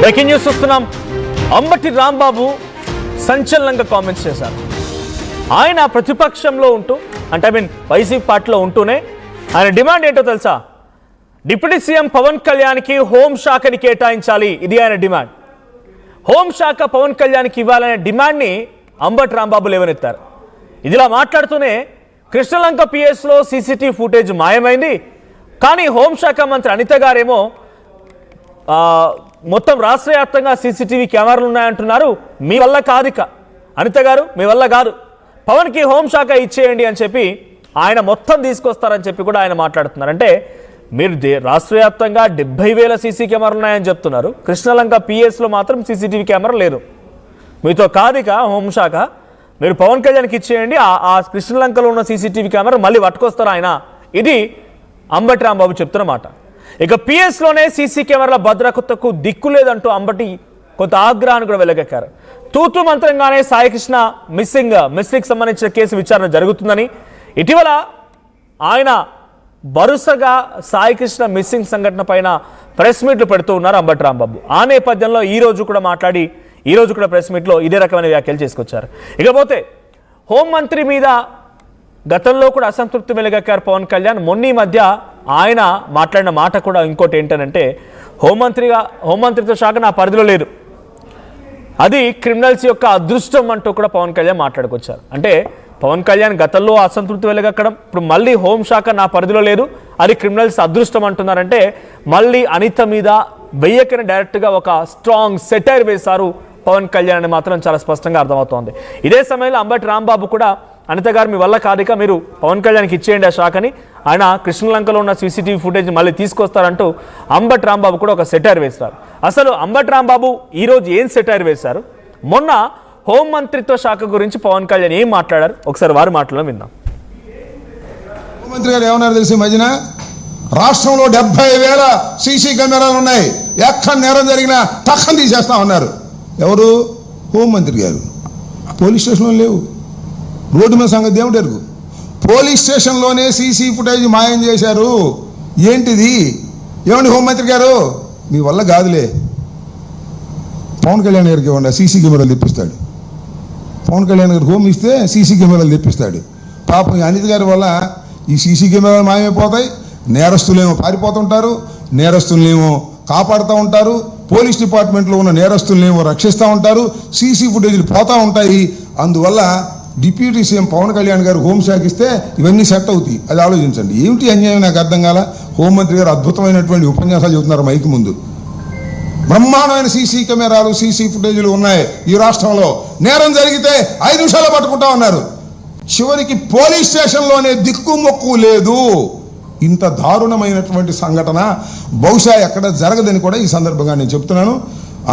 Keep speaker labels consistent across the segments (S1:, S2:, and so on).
S1: Breaking news చూస్తున్నాం. అంబటి రాంబాబు సంచలనంగా comments చేశారు. ఆయన ప్రతిపక్షంలో ఉంటూ అంటే వైసీపీ పార్టీలో ఉంటూనే ఆయన డిమాండ్ ఏంటో తెలుసా? డిప్యూటీ సీఎం పవన్ కళ్యాణ్కి హోంశాఖని కేటాయించాలి, ఇది ఆయన డిమాండ్. హోంశాఖ పవన్ కళ్యాణ్కి ఇవ్వాలనే డిమాండ్ని అంబటి రాంబాబు లేవనెత్తారు. ఇదిలా మాట్లాడుతూనే కృష్ణలంక పిఎస్లో సీసీటీవీ ఫుటేజ్ మాయమైంది, కానీ హోంశాఖ మంత్రి అనిత గారేమో మొత్తం రాష్ట్ర వ్యాప్తంగా సీసీటీవీ కెమెరాలు ఉన్నాయంటున్నారు. మీ వల్ల కాదిక అనిత గారు, మీ వల్ల కాదు, పవన్కి హోంశాఖ ఇచ్చేయండి అని చెప్పి ఆయన మొత్తం తీసుకొస్తారని చెప్పి కూడా ఆయన మాట్లాడుతున్నారు. అంటే మీరు రాష్ట్ర వ్యాప్తంగా 70,000 సీసీ కెమెరాలు ఉన్నాయని చెప్తున్నారు, కృష్ణలంక పిఎస్లో మాత్రం సీసీటీవీ కెమెరా లేదు. మీతో కాదిక హోంశాఖ, మీరు పవన్ కళ్యాణ్కి ఇచ్చేయండి, ఆ కృష్ణలంకలో ఉన్న సీసీటీవీ కెమెరా మళ్ళీ పట్టుకొస్తారు ఆయన. ఇది అంబటి రాంబాబు చెప్తున్న మాట. ఇక పిఎస్లోనే సీసీ కెమెరాల భద్రతకు దిక్కు లేదంటూ అంబటి కొంత ఆగ్రహాన్ని కూడా వెలగక్కారు. తూతు మంత్రంగానే సాయికృష్ణ మిస్సింగ్కి సంబంధించిన కేసు విచారణ జరుగుతుందని, ఇటీవల ఆయన వరుసగా సాయికృష్ణ మిస్సింగ్ సంఘటన పైన ప్రెస్ మీట్లు పెడుతూ ఉన్నారు అంబటి రాంబాబు. ఆ నేపథ్యంలో ఈ రోజు కూడా ప్రెస్ మీట్లో ఇదే రకమైన వ్యాఖ్యలు చేసుకొచ్చారు. ఇకపోతే హోంమంత్రి మీద గతంలో కూడా అసంతృప్తి వెలుగక్కారు పవన్ కళ్యాణ్. మొన్న ఈ మధ్య ఆయన మాట్లాడిన మాట కూడా ఇంకోటి ఏంటనంటే, హోంమంత్రిత్వ శాఖ నా పరిధిలో లేదు, అది క్రిమినల్స్ యొక్క అదృష్టం అంటూ కూడా పవన్ కళ్యాణ్ మాట్లాడుకొచ్చారు. అంటే పవన్ కళ్యాణ్ గతంలో అసంతృప్తి వెలుగక్కడం, ఇప్పుడు మళ్ళీ హోంశాఖ నా పరిధిలో లేదు, అది క్రిమినల్స్ అదృష్టం అంటున్నారంటే మళ్ళీ అనిత మీద వెయ్యకని డైరెక్ట్గా ఒక స్ట్రాంగ్ సెటైర్ వేశారు పవన్ కళ్యాణ్ అని మాత్రం చాలా స్పష్టంగా అర్థమవుతోంది. ఇదే సమయంలో అంబటి రాంబాబు కూడా అనిత గారు మీ వల్ల కాదిక, మీరు పవన్ కళ్యాణ్కి ఇచ్చేయండి ఆ శాఖని, ఆయన కృష్ణలంకలో ఉన్న సీసీటీవీ ఫుటేజ్ మళ్ళీ తీసుకొస్తారంటూ అంబటి రాంబాబు కూడా ఒక సెటైర్ వేశారు. అసలు అంబటి రాంబాబు ఈరోజు ఏం సెటైర్ వేశారు, మొన్న హోంమంత్రిత్వ శాఖ గురించి పవన్ కళ్యాణ్ ఏం మాట్లాడారు, ఒకసారి వారి మాటలను విందాం.
S2: హోంమంత్రి గారు ఏమన్నారు తెలిసి, మధ్యన రాష్ట్రంలో 70,000 సీసీ కెమెరాలు ఉన్నాయి, ఎక్కడ నేరం జరిగినా టక్కన తీసేస్తా ఉన్నారు. ఎవరు? హోంమంత్రి గారు. పోలీస్ స్టేషన్లో లేవు, రోడ్డు మీద సంగతి ఏమిటి ఎరుగు. పోలీస్ స్టేషన్లోనే సీసీ ఫుటేజ్ మాయం చేశారు. ఏంటిది? ఏమండి హోంమంత్రి గారు, మీ వల్ల కాదులే, పవన్ కళ్యాణ్ గారికి ఇవ్వండి, సీసీ కెమెరాలు తెప్పిస్తాడు. పవన్ కళ్యాణ్ గారికి హోమ్ ఇస్తే సీసీ కెమెరాలు తెప్పిస్తాడు. పాపం అనిత గారి వల్ల ఈ సీసీ కెమెరాలు మాయమైపోతాయి, నేరస్తులేమో పారిపోతుంటారు, నేరస్తులనేమో కాపాడుతూ ఉంటారు, పోలీస్ డిపార్ట్మెంట్లో ఉన్న నేరస్తులనేమో రక్షిస్తూ ఉంటారు, సీసీ ఫుటేజ్లు పోతూ ఉంటాయి. అందువల్ల డిప్యూటీ సీఎం పవన్ కళ్యాణ్ గారు హోంశాఖ ఇస్తే ఇవన్నీ సెట్ అవుతాయి. అది ఆలోచించండి. ఏమిటి అన్యాయం నాకు అర్థం కాల. హోంమంత్రి గారు అద్భుతమైనటువంటి ఉపన్యాసాలు చెబుతున్నారు మైక్ ముందు. బ్రహ్మాండమైన సీసీ కెమెరాలు, సీసీ ఫుటేజ్లు ఉన్నాయి ఈ రాష్ట్రంలో. నేరం జరిగితే 5 నిమిషాల్లో పట్టుకుంటా ఉన్నారు. చివరికి పోలీస్ స్టేషన్లోనే దిక్కుమొక్కు లేదు. ఇంత దారుణమైనటువంటి సంఘటన బహుశా ఎక్కడ జరగదని కూడా ఈ సందర్భంగా నేను చెప్తున్నాను.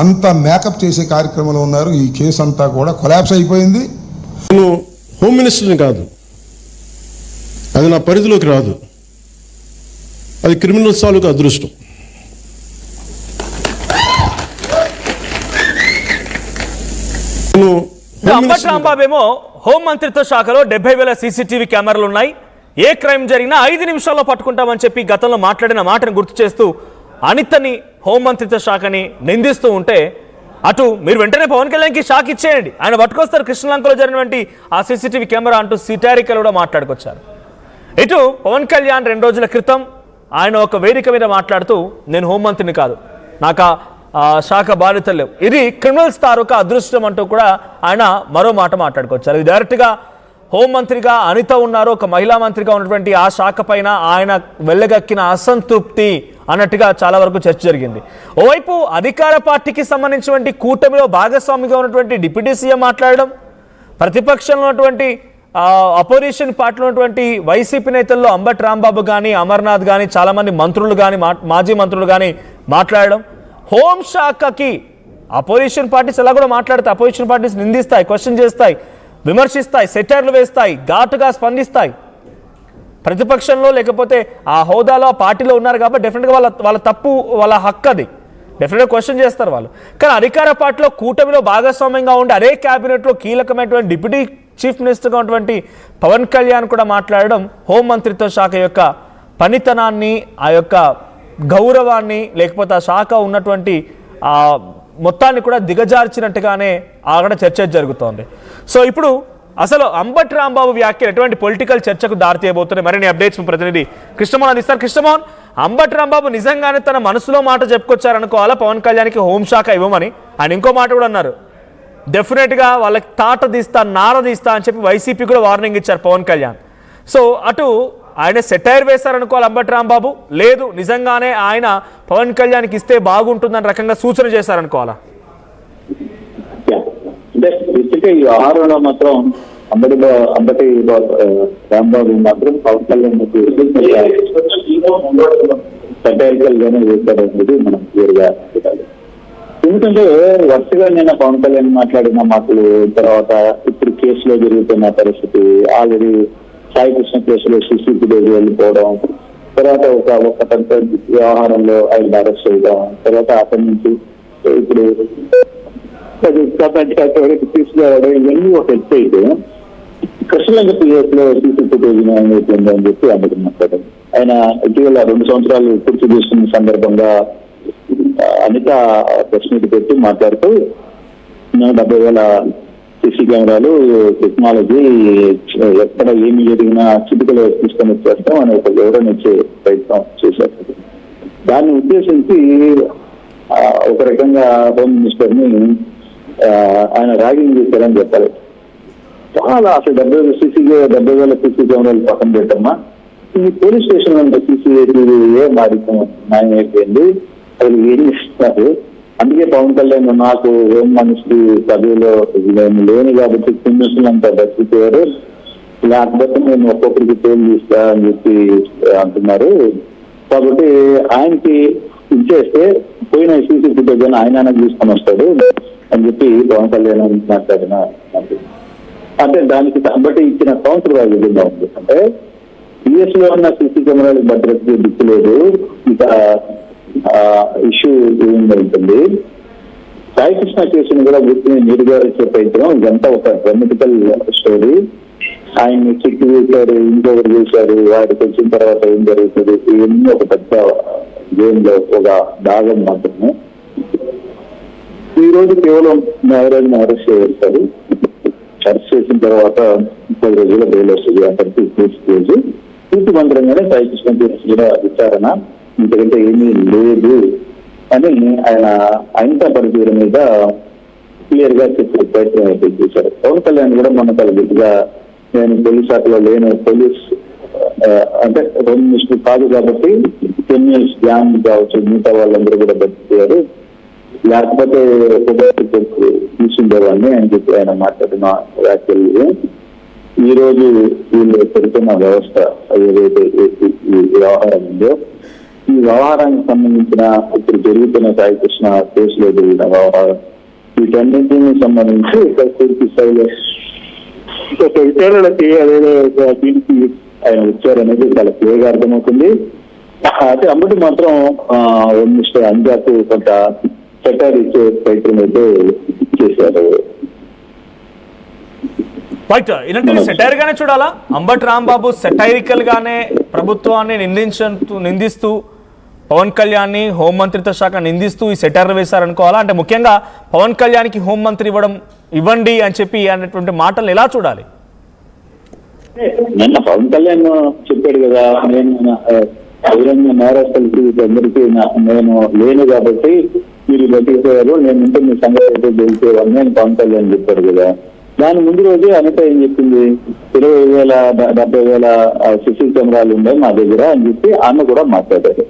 S2: అంత మేకప్ చేసే కార్యక్రమంలో ఉన్నారు. ఈ కేసు అంతా కూడా కొలాప్స్ అయిపోయింది.
S3: నేను హోమ్ మినిస్టర్ని కాదు, అది నా పరిధిలోకి రాదు, అది క్రిమినల్స్ తాలూకు అదృష్టం.
S1: అంబటి రాంబాబు ఏమో హోంమంత్రిత్వ శాఖలో 70,000 సీసీటీవీ కెమెరాలు ఉన్నాయి, ఏ క్రైమ్ జరిగినా 5 నిమిషాల్లో పట్టుకుంటామని చెప్పి గతంలో మాట్లాడిన మాటను గుర్తు చేస్తూ అనితని, హోంమంత్రిత్వ శాఖని నిందిస్తూ ఉంటే, అటు మీరు వెంటనే పవన్ కళ్యాణ్కి షాక్ ఇచ్చేయండి, ఆయన పట్టుకొస్తారు కృష్ణలంకలో జరిగినటువంటి ఆ సీసీటీవీ కెమెరా అంటూ సిటారికలు కూడా మాట్లాడుకొచ్చారు. ఇటు పవన్ కళ్యాణ్ 2 రోజుల క్రితం ఆయన ఒక వేదిక మీద మాట్లాడుతూ, నేను హోంమంత్రిని కాదు, నాకు శాఖ బాధ్యతలు లేవు, ఇది క్రిమినల్స్ తాలూకా అదృష్టం అంటూ కూడా ఆయన మరో మాట మాట్లాడుకొచ్చారు. ఇది డైరెక్ట్గా హోంమంత్రిగా అనిత ఉన్నారు, ఒక మహిళా మంత్రిగా ఉన్నటువంటి ఆ శాఖ పైన ఆయన వెళ్ళగక్కిన అసంతృప్తి అన్నట్టుగా చాలా వరకు చర్చ జరిగింది. ఓవైపు అధికార పార్టీకి సంబంధించినటువంటి కూటమిలో భాగస్వామిగా ఉన్నటువంటి డిప్యూటీ సీఎం మాట్లాడడం, ప్రతిపక్షంలో ఉన్నటువంటి అపోజిషన్ పార్టీలో ఉన్నటువంటి వైసీపీ నేతల్లో అంబటి రాంబాబు కానీ, అమర్నాథ్ కానీ, చాలామంది మంత్రులు కానీ, మాజీ మంత్రులు కానీ మాట్లాడడం, హోంశాఖకి అపోజిషన్ పార్టీస్ ఎలా కూడా మాట్లాడతాయి, అపోజిషన్ పార్టీస్ నిందిస్తాయి, క్వశ్చన్ చేస్తాయి, విమర్శిస్తాయి, సెటైర్లు వేస్తాయి, ఘాటుగా స్పందిస్తాయి. ప్రతిపక్షంలో లేకపోతే ఆ హోదాలో ఆ పార్టీలో ఉన్నారు కాబట్టి డెఫినెట్గా వాళ్ళ తప్పు, వాళ్ళ హక్కు, అది డెఫినెట్గా క్వశ్చన్ చేస్తారు వాళ్ళు. కానీ అధికార పార్టీలో కూటమిలో భాగస్వామ్యంగా ఉండి అదే క్యాబినెట్లో కీలకమైనటువంటి డిప్యూటీ చీఫ్ మినిస్టర్గా ఉన్నటువంటి పవన్ కళ్యాణ్ కూడా మాట్లాడడం హోంమంత్రిత్వ శాఖ యొక్క పనితనాన్ని, ఆ యొక్క గౌరవాన్ని, లేకపోతే ఆ శాఖ ఉన్నటువంటి మొత్తాన్ని కూడా దిగజార్చినట్టుగానే అక్కడ చర్చ జరుగుతోంది. సో ఇప్పుడు అసలు అంబటి రాంబాబు వ్యాఖ్యలు ఎటువంటి పొలిటికల్ చర్చకు దారితీయబోతున్నాయి? మరిన్ని అప్డేట్స్ ప్రతినిధి కృష్ణమోహన్ అందిస్తారు. కృష్ణమోహన్, అంబటి రాంబాబు నిజంగానే తన మనసులో మాట చెప్పుకొచ్చారనుకోవాలా పవన్ కళ్యాణ్కి హోంశాఖ ఇవ్వమని? ఆయన ఇంకో మాట కూడా అన్నారు, డెఫినెట్గా వాళ్ళకి తాట తీస్తా నార తీస్తా అని చెప్పి వైసీపీ కూడా వార్నింగ్ ఇచ్చారు పవన్ కళ్యాణ్. సో అటు ఆయన సెటైర్ వేశారనుకోవాలి అంబటి రాంబాబు, లేదు నిజంగానే ఆయన పవన్ కళ్యాణ్కి ఇస్తే బాగుంటుందని రకంగా సూచన చేశారనుకోవాలా?
S4: అంటే ఈ ఆహారంలో మాత్రం అంబటి రాంబాబు మాత్రం పవన్ కళ్యాణ్ సెటైరికల్ గానే వేశారు అనేది మనం క్లియర్ గా పెట్టాలి. ఎందుకంటే వరుసగా నేను పవన్ కళ్యాణ్ మాట్లాడిన మాటలు, తర్వాత ఇప్పుడు కేసులో జరుగుతున్న పరిస్థితి, ఆల్రెడీ సాయి కృష్ణ కేసులో సిసిబి వెళ్ళిపోవడం, తర్వాత ఒక పెద్ద వ్యవహారంలో ఆయన అరెస్ట్ చేయడం, తర్వాత అక్కడి నుంచి ఇప్పుడు తీసుకురావడం, ఇవన్నీ ఒక ఎత్తు అయితే కృష్ణలంక పిఎస్ లో సీసీ ఫుటేజ్ అయిపోయిందని చెప్పి అందరూ మాట్లాడారు. ఆయన ఇటీవల 2 సంవత్సరాలు పూర్తి చేసుకున్న సందర్భంగా అనిత ప్రెస్ మీట్ పెట్టి మాట్లాడుతూ 70,000 సీసీ కెమెరాలు టెక్నాలజీ ఎక్కడ ఏమి జరిగినా చిటికలో తీసుకొని వచ్చేస్తాం అని ఒక వివరణ ఇచ్చే ప్రయత్నం చేశారు. దాన్ని ఉద్దేశించి ఒక రకంగా హోమ్ మినిస్టర్ ని ఆయన ర్యాగింగ్ చేశారని చెప్పాలి. చాలా అసలు 70,000 సీసీ కెమెరాలు పక్కన పెట్టమ్మా, ఈ పోలీస్ స్టేషన్ లో సీసీటీవీ న్యాయం అయిపోయింది, అసలు ఏం ఇస్తున్నారు? అందుకే పవన్ కళ్యాణ్ నాకు హోమ్ మినిస్ట్రీ పదవిలో నేను లేను కాబట్టి క్రిమినల్స్ అంతా బతికిపోయారు, లేకపోతే నేను ఒక్కొక్కరికి పేరు తీస్తా అని చెప్పి అంటున్నారు. కాబట్టి ఆయనకి ఇచ్చేస్తే పోయిన సీసీ ఫుటేజ్ అని ఆయన తీసుకొని వస్తాడు అని చెప్పి పవన్ కళ్యాణ్ మాట్లాడిన అంటే దానికి బట్టి ఇచ్చిన కౌంటర్ వాళ్ళు విధంగా ఉంది. అంటే యుఎస్ లో ఉన్న సీసీ కెమెరాలకు భద్రతకి దిక్కు లేదు, ఇక ఇష్యూ ఉంటుంది. సాయి కృష్ణ కేసును కూడా గుర్తుని నీరుగా ఇచ్చే ప్రయత్నం, ఇదంతా ఒక డ్రామాటికల్ స్టోరీ. ఆయన్ని చిక్కు చేశారు, ఇంకొకరు చేశారు, వాడికి వచ్చిన తర్వాత ఏం జరుగుతుంది, ఇవన్నీ ఒక పెద్ద గేమ్ లో ఒక భాగం మాత్రమే. ఈ రోజు కేవలం న్యాయరాజుని అరెస్ట్ చేస్తారు. అరెస్ట్ చేసిన తర్వాత 30 రోజుల బెయిల్ వస్తుంది. అక్కడికి కేసు పూర్తి మంత్రంగానే సాయి కృష్ణ కేసు కూడా విచారణ, ఇంతకంటే ఏమీ లేదు అని ఆయన అనిత పరిచయం మీద క్లియర్ గా చెప్పే ప్రయత్నం అయితే చేశారు. పవన్ కళ్యాణ్ కూడా మొన్న చాలా గట్టిగా నేను పోలీస్ శాఖలో లేను, పోలీస్ అంటే హోమ్ మినిస్టర్ కాదు కాబట్టి క్రిమినల్స్ గ్యాంగ్ కావచ్చు మిగతా వాళ్ళందరూ కూడా బతికారు, లేకపోతే తీసుండేవాడిని అని చెప్పి ఆయన మాట్లాడిన వ్యాఖ్యలు ఈ రోజు వీళ్ళు పెడుతున్న వ్యవస్థ ఏదైతే ఈ వ్యవహారం ఉందో, ఈ వ్యవహారానికి సంబంధించిన ఇప్పుడు జరుగుతున్న సాయి కృష్ణ కేసులో జరిగిన వ్యవహారం, వీటన్నింటినీ సంబంధించి ఇక్కడ పూర్తి స్థాయిలో ఒక విచారణకి అదేదో దీనికి ఆయన వచ్చారనేది చాలా క్లియర్గా అర్థమవుతుంది. అయితే అంబటి మాత్రం మిస్టర్ అంజాకు కొంత సెటైర్ ఇచ్చే ప్రయత్నం అయితే చేశారు.
S1: ఇలాంటి సెటైర్ గానే చూడాలా? అంబటి రాంబాబు సెటైరికల్ గానే ప్రభుత్వాన్ని నిందిస్తూ పవన్ కళ్యాణ్ హోంమంత్రిత్వ శాఖ నిందిస్తూ ఈ సెటైర్ వేశారనుకోవాలా? అంటే ముఖ్యంగా పవన్ కళ్యాణ్కి హోంమంత్రి ఇవ్వండి అని చెప్పి అనేటువంటి మాటలు ఎలా చూడాలి?
S4: నిన్న పవన్ కళ్యాణ్ చెప్పాడు కదా, నేను బహిరంగ నేరస్తులకి అందరికీ నేను లేను కాబట్టి మీరు బతికిపోయారు, నేను ఉంటే మీ సంగతి అయితే తెలిసేవాడిని అని పవన్ కళ్యాణ్ చెప్పాడు కదా. దాని ముందు రోజు అనిత ఏం చెప్పింది, 20,000 70,000 సీసీ కెమెరాలు ఉన్నాయి మా దగ్గర అని చెప్పి ఆమె కూడా మాట్లాడారు.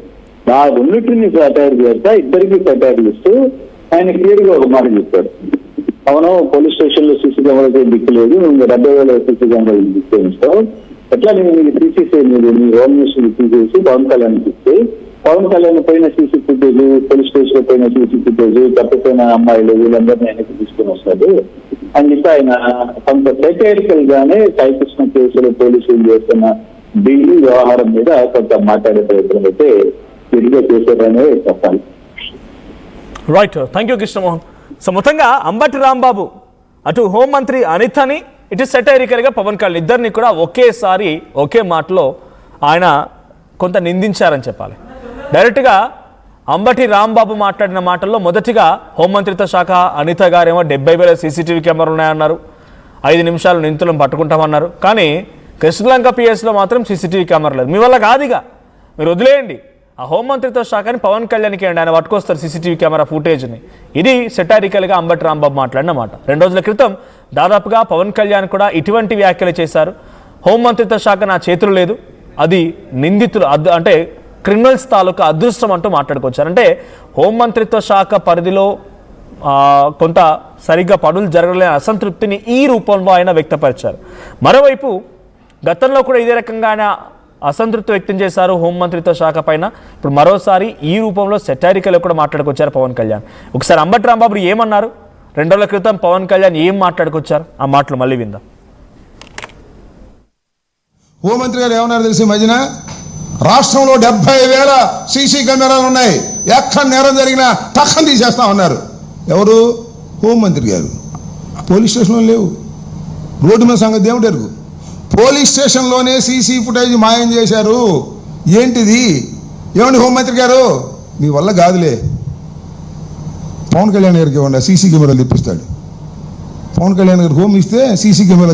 S4: ఆ రెండింటిని సెటైర్ చేస్తా ఇద్దరికి సెటైర్ ఇస్తూ ఆయన క్లియర్ గా ఒక మాట చెప్పాడు. అవును, పోలీస్ స్టేషన్ లో సీసీ కెమెరాలు దిక్కులేదు, నువ్వు 70,000 సీసీ కెమెరాలు దిక్కేస్తావు, ఎట్లా నేను తీసేసే మీరు మీ హోమ్ మినిస్టర్ తీసేసి పవన్ కళ్యాణ్ ఇస్తే పవన్ కళ్యాణ్ పైన సీసీ ఫుటేజ్, పోలీస్ స్టేషన్ లో పైన సీసీ ఫుటేజ్, తప్పిపోయిన అమ్మాయిలు వీళ్ళందరినీ ఆయనకి తీసుకుని వస్తాడు అని చెప్పి ఆయన కొంత సెటైరికల్ గానే సాయి కృష్ణ కేసులో పోలీసులు చేస్తున్న ఢిల్లీ వ్యవహారం మీద కొంత మాట్లాడే ప్రయత్నం అయితే విడిగా చేశారనే చెప్పాలి.
S1: Right, thank you Krishnamohan. So మొత్తంగా అంబటి రాంబాబు అటు హోంమంత్రి అనితని ఇటు సెటైరికల్గా పవన్ కళ్యాణ్ ఇద్దరిని కూడా ఒకేసారి ఒకే మాటలో ఆయన కొంత నిందించారని చెప్పాలి. డైరెక్ట్గా అంబటి రాంబాబు మాట్లాడిన మాటల్లో మొదటిగా హోంమంత్రిత్వ శాఖ అనిత గారేమో 70,000 సీసీటీవీ కెమెరాలు ఉన్నాయన్నారు, 5 నిమిషాలు నిందితులను పట్టుకుంటామన్నారు. కానీ కృష్ణలంక పిఎస్లో మాత్రం సీసీటీవీ కెమెరా లేదు. మీ వల్ల కాదుగా, మీరు వదిలేయండి. ఆ హోంమంత్రిత్వ శాఖని పవన్ కళ్యాణ్కి అండి, ఆయన పట్టుకొస్తారు సీసీటీవీ కెమెరా ఫుటేజ్ని. ఇది సెటారికల్గా అంబటి రాంబాబు మాట్లాడిన మాట. 2 రోజుల క్రితం దాదాపుగా పవన్ కళ్యాణ్ కూడా ఇటువంటి వ్యాఖ్యలు చేశారు. హోంమంత్రిత్వ శాఖ నా చేతులు లేదు, అది నిందితులు అంటే క్రిమినల్స్ తాలూకా అదృష్టం అంటూ మాట్లాడుకొచ్చారు. అంటే హోంమంత్రిత్వ శాఖ పరిధిలో కొంత సరిగ్గా పనులు జరగలేని అసంతృప్తిని ఈ రూపంలో ఆయన వ్యక్తపరిచారు. మరోవైపు గతంలో కూడా ఇదే రకంగా ఆయన అసంతృప్తి వ్యక్తం చేశారు హోంమంత్రిత్వ శాఖ పైన. ఇప్పుడు మరోసారి ఈ రూపంలో సెటారికల్ కూడా మాట్లాడుకొచ్చారు పవన్ కళ్యాణ్. ఒకసారి అంబటి రాంబాబు ఏమన్నారు, 2 రోజుల క్రితం పవన్ కళ్యాణ్ ఏం మాట్లాడుకొచ్చారు, ఆ మాటలు మళ్ళీ విందాం.
S2: హోంమంత్రి గారు ఏమన్నారు తెలిసి మధ్యన రాష్ట్రంలో 70,000 సీసీ కెమెరాలు ఉన్నాయి, ఎక్కడ నేరం జరిగినా టక్కన తీసేస్తా ఉన్నారు. ఎవరు? హోంమంత్రి గారు. పోలీస్ స్టేషన్లో లేవు, రోడ్డు మీద సంగతి దేవుడు ఎరుగు. పోలీస్ స్టేషన్లోనే సీసీ ఫుటేజ్ మాయం చేశారు. ఏంటిది? ఏమండి హోంమంత్రి గారు, మీ వల్ల కాదులే. పవన్ కళ్యాణ్ గారికి ఇవ్వండి, సీసీ కెమెరాలు తెప్పిస్తాడు. పవన్ కళ్యాణ్ గారికి హోమ్ ఇస్తే సీసీ కెమెరాలు